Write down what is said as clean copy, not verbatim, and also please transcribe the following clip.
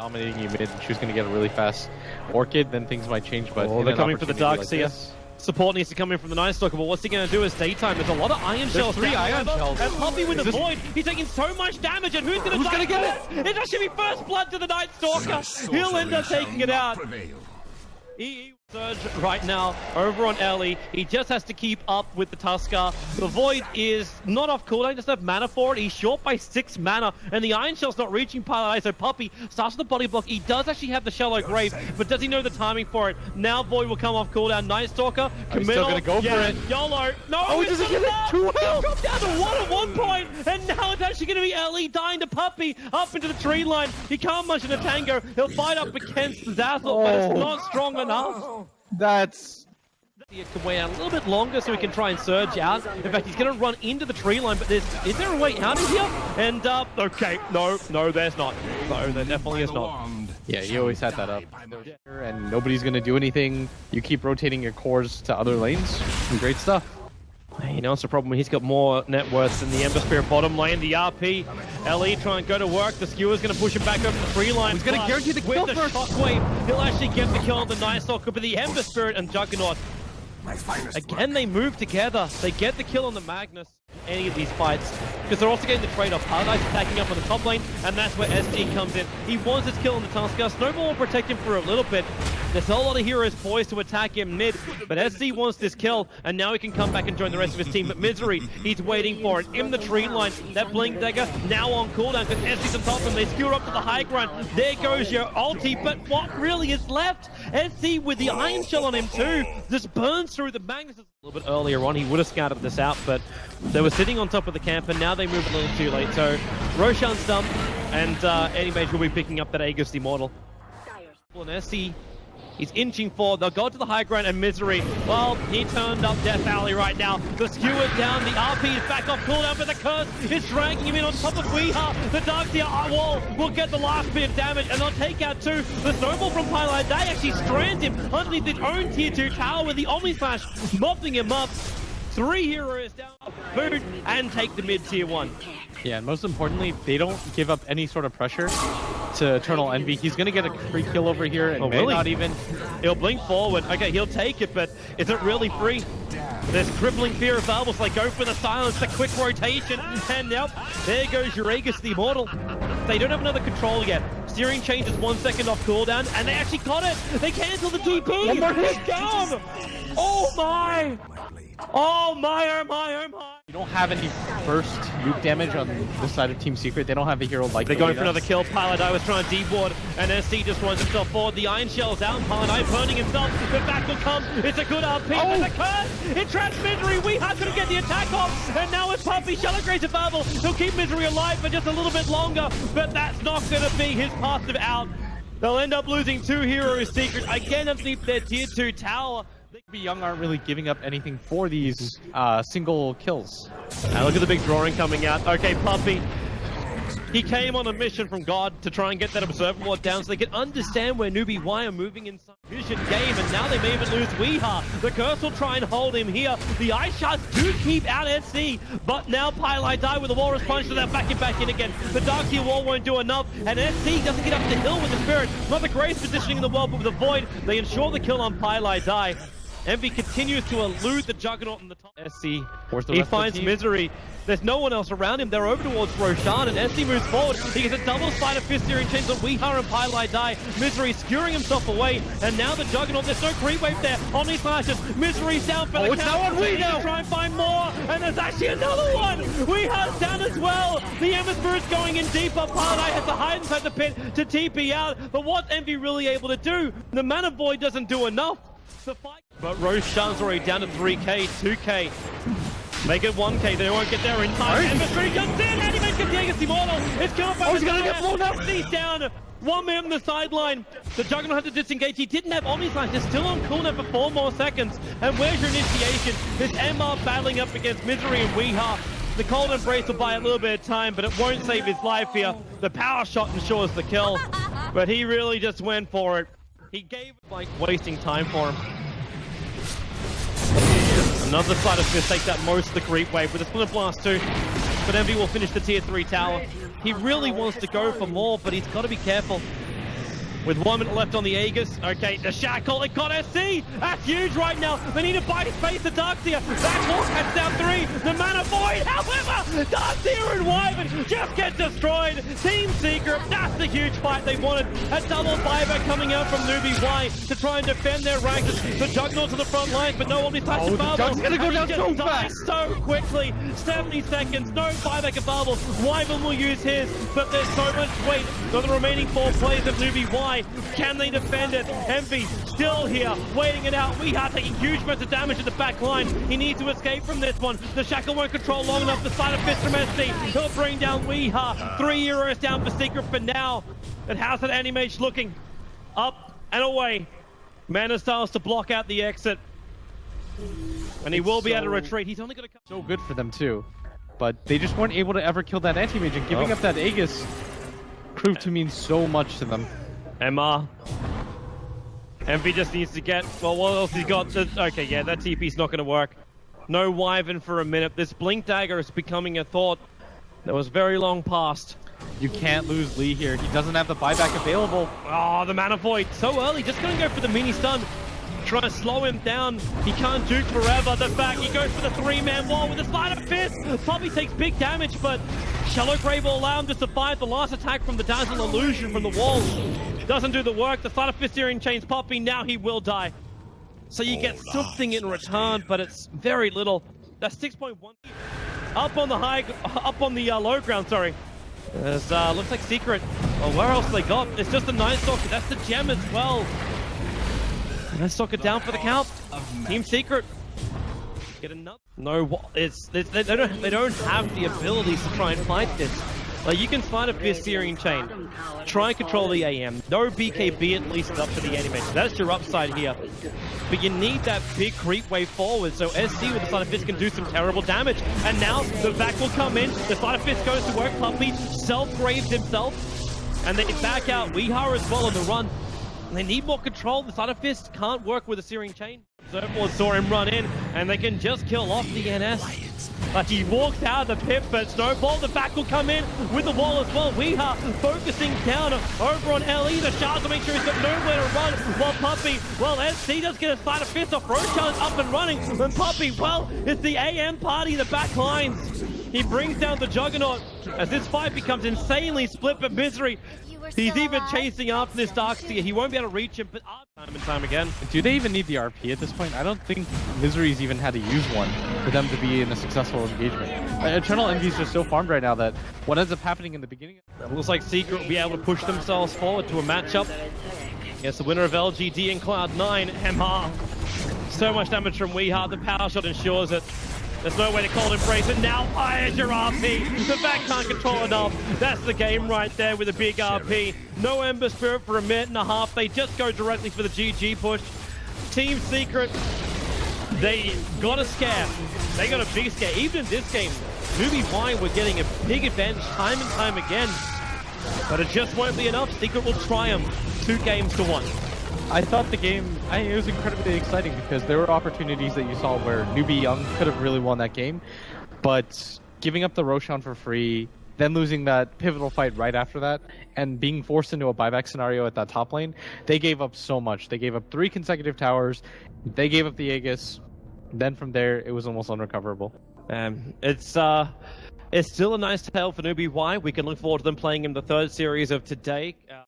dominating you mid. She was going to get a really fast Orchid, then things might change. But they're coming for the Darkseer. Like Support needs to come in from the Night Stalker, but what's he going to do? It's daytime. There's a lot of Iron Shells. 3 Iron Shells. And Puppy with the Void. He's taking so much damage, and who's going to get it? It should be first blood to the Night Stalker. He'll end up taking it out. He surge right now over on Ellie. He just has to keep up with the Tusker. The Void is not off cooldown, doesn't have mana for it. He's short by 6 mana, and the Iron Shell's not reaching Pilot. So Puppy starts with the body block. He does actually have the Shallow Grave, but does he know the timing for it? Now Void will come off cooldown. Night Stalker, he's still gonna go for it. YOLO. No, he doesn't get it. 2 health. Dropped down to 1 at one point, and now it's actually going to be Ellie dying to Puppy up into the tree line. He can't much in a tango. He'll fight up against Zazzle, but it's not strong enough. That's... He can wait out a little bit longer so he can try and surge out. In fact, he's going to run into the tree line, but is there a way out of here? And, okay, no, there's not. No, there definitely is not. Yeah, he always had that up. And nobody's going to do anything. You keep rotating your cores to other lanes. Great stuff. You know, it's a problem. He's got more net worth than the Ember Spirit bottom lane. The RP, LE trying to go to work. The Skewer's going to push him back over the tree line. He's going to guarantee the kill with first. The Shockwave, he'll actually get the kill on the Night Stalker, but the Ember Spirit and Juggernaut, again, they move together. They get the kill on the Magnus in any of these fights, because they're also getting the trade-off. Paradise attacking up on the top lane, and that's where SG comes in. He wants his kill on the Tusker. Snowball will protect him for a little bit. There's a whole lot of heroes poised to attack him mid, but SC wants this kill, and now he can come back and join the rest of his team. But Misery, he's waiting for it in the tree line. That Blink Dagger now on cooldown, because SC's on top of him. They skewer up to the high ground. There goes your ulti, but what really is left? SC with the Iron Shell on him too, just burns through the Magnus. A little bit earlier on, he would have scouted this out, but they were sitting on top of the camp, and now they move a little too late. So Roshan's dumb, and Eddie Mage will be picking up that Aegis Immortal. And SC, he's inching forward. They'll go to the high ground, and Misery, well, he turned up Death Alley right now. The Skewer down, the RP is back off cooldown, but the Curse is dragging him in on top of Weeha. The Darkseer wall will get the last bit of damage, and they'll take out 2. The Snowball from Pilot, they actually strand him underneath his own tier 2 tower with the Omni Slash mopping him up. 3 heroes down, food, and take the mid tier 1. Yeah, and most importantly, they don't give up any sort of pressure to Eternal Envy. He's going to get a free kill over here, and may not even... He'll blink forward. Okay, he'll take it, but is it really free? There's crippling fear available, so they go for the silence, the quick rotation, and nope, there goes your Aegis the Immortal. They don't have another control yet. Steering changes 1 second off cooldown, and they actually got it! They cancel the DP! One more hit! Down! Oh my! Oh my, oh my, oh my! You don't have any burst nuke damage on this side of Team Secret. They don't have a hero like they're going for another kill. Paladai was trying to deboard, and SC just runs himself forward. The Iron Shell's out, Paladai burning himself. The back will come. It's a good RP, but the Curse! It traps Misery. Weeha couldn't get the attack off, and now it's Puppy. Shallow Grave's available. He'll keep Misery alive for just a little bit longer, but that's not going to be his passive out. They'll end up losing 2 heroes Secret again underneath their tier 2 tower. Newbee.Young aren't really giving up anything for these single kills. Now look at the big drawing coming out. Okay, Puppy. He came on a mission from God to try and get that Observer Ward down so they could understand where Newbee.Young are moving in some vision game, and now they may even lose Weeha. The Curse will try and hold him here. The Ice Shards do keep out SC, but now Pilot die with the Walrus Punch, so they're backing back in again. The Darkseer Wall won't do enough, and SC doesn't get up the hill with the Spirit. Not the greatest positioning in the world, but with the Void, they ensure the kill on Pilot die. Envy continues to elude the Juggernaut on the top. SC, he finds Misery. There's no one else around him. They're over towards Roshan, and SC moves forward. He gets a double Spider Fist Steering Chains on Weeha and Pilot die. Misery skewering himself away, and now the Juggernaut, there's no creep wave there. Omni Slashes, Misery's down for the count. It's now on Weeha! Try and find more, and there's actually another one! Weeha's down as well! The Ember Spirit's going in deeper. Pilot has to hide inside the pit to TP out, but what's Envy really able to do? The Mana Void doesn't do enough. But Roshan's already down to 3k, 2k. Make it 1k, they won't get there in time. Ember Spirit comes in, and he makes the Aegis Immortal. It's killed by he's gonna get blown up. He's down. 1 minute on the sideline. The Juggernaut had to disengage. He didn't have Omni Slash. They're still on cooldown for 4 more seconds. And where's your initiation? It's MR battling up against Misery and Weeha. The Cold Embrace will buy a little bit of time, but it won't save his life here. The power shot ensures the kill, but he really just went for it. He gave it like wasting time for him. Another Spider Fist takes out most of the creep wave with a Splinter Blast too. But Envy will finish the tier 3 tower. He really wants to go for more, but he's got to be careful. With 1 minute left on the Aegis. Okay, the Shackle, it got SC! That's huge right now! They need to buy space to Darkseer! That Hawk has down 3! The Mana Void, however! Darkseer and Wyvern just get destroyed! Team Secret, that's the huge fight they wanted! A double buyback coming out from Newbee.Young to try and defend their ranks. The Juggernaut to the front lines, but no one is touching the Jug's gonna go down so fast! So quickly! 70 seconds, no buyback available. Wyvern will use his, but there's so much weight on the remaining 4 players of Newbee.Young. Can they defend it? Envy still here, waiting it out. Weeha taking huge amounts of damage at the back line. He needs to escape from this one. The Shackle won't control long enough. The side of fist from SC. He'll bring down Weeha. 3 euros down for Secret for now. And how's that Animage looking? Up and away. Mana Styles to block out the exit. And he will be able to retreat. He's only going to come. So good for them too. But they just weren't able to ever kill that anti-mage, and giving up that Aegis proved to mean so much to them. MR. Envy just needs to get... Well, what else he got? Okay, yeah, that TP's not going to work. No Wyvern for a minute. This Blink Dagger is becoming a thought that was very long past. You can't lose Lee here. He doesn't have the buyback available. Oh, the Mana Void. So early. Just going to go for the mini stun. Trying to slow him down. He can't duke forever. The back, he goes for the 3-man wall with the Slider Fist. Poppy takes big damage, but Shallow Grave will allow him to survive the last attack from the Dazzle Illusion from the wall. Doesn't do the work. The Slider Fist Searing Chains Poppy. Now he will die. So you get something in return, but it's very little. That's 6.1. Up on the low ground, sorry. There's, looks like Secret. Well, where else they got? It's just the Night Stalker. That's the gem as well. Night Stalker down for the count. Team Secret. Get another. No, they don't have the abilities to try and fight this. Like, you can fight a Fist Searing Chain. Try and control the AM. No BKB at least up to the animation. That's your upside here. But you need that big creep wave forward, so SC with the Slider Fist can do some terrible damage. And now the back will come in. The Slider Fist goes to work. Puppy self-graves himself. And they back out Weeha as well on the run. They need more control. The Slider Fist can't work with a Searing Chain. Zerford saw him run in, and they can just kill off the NS. But he walks out of the pit, but Snowball, the back will come in with the wall as well. Weeha focusing down over on LE. The Shards will make sure he's got nowhere to run. While Puppy, well, SC does get a Slider Fist off. Roshan's up and running. And Puppy, well, it's the AM party in the back lines. He brings down the Juggernaut as this fight becomes insanely split, but Misery, he's even chasing after this Darkseer. He won't be able to reach him, but time and time again. Do they even need the RP at this point? I don't think Misery's even had to use one for them to be in a successful engagement. Eternal Envy's just so farmed right now that what ends up happening in the beginning... It looks like Secret will be able to push themselves forward to a matchup. Yes, the winner of LGD and Cloud9, MR. So much damage from Weeha. The power shot ensures it. There's no way to cold embrace it. Now fires your RP. The back can't control enough. That's the game right there with a big RP. No Ember Spirit for a minute and a half. They just go directly for the GG push. Team Secret, they got a scare. They got a big scare. Even in this game, Newbee.Young were getting a big advantage time and time again. But it just won't be enough. Secret will triumph 2 games to 1. I thought the game, it was incredibly exciting because there were opportunities that you saw where Newbee.Young could have really won that game, but giving up the Roshan for free, then losing that pivotal fight right after that, and being forced into a buyback scenario at that top lane, they gave up so much. They gave up 3 consecutive towers, they gave up the Aegis, then from there, it was almost unrecoverable. It's still a nice tale for Newbee.Young. We can look forward to them playing in the 3rd series of today.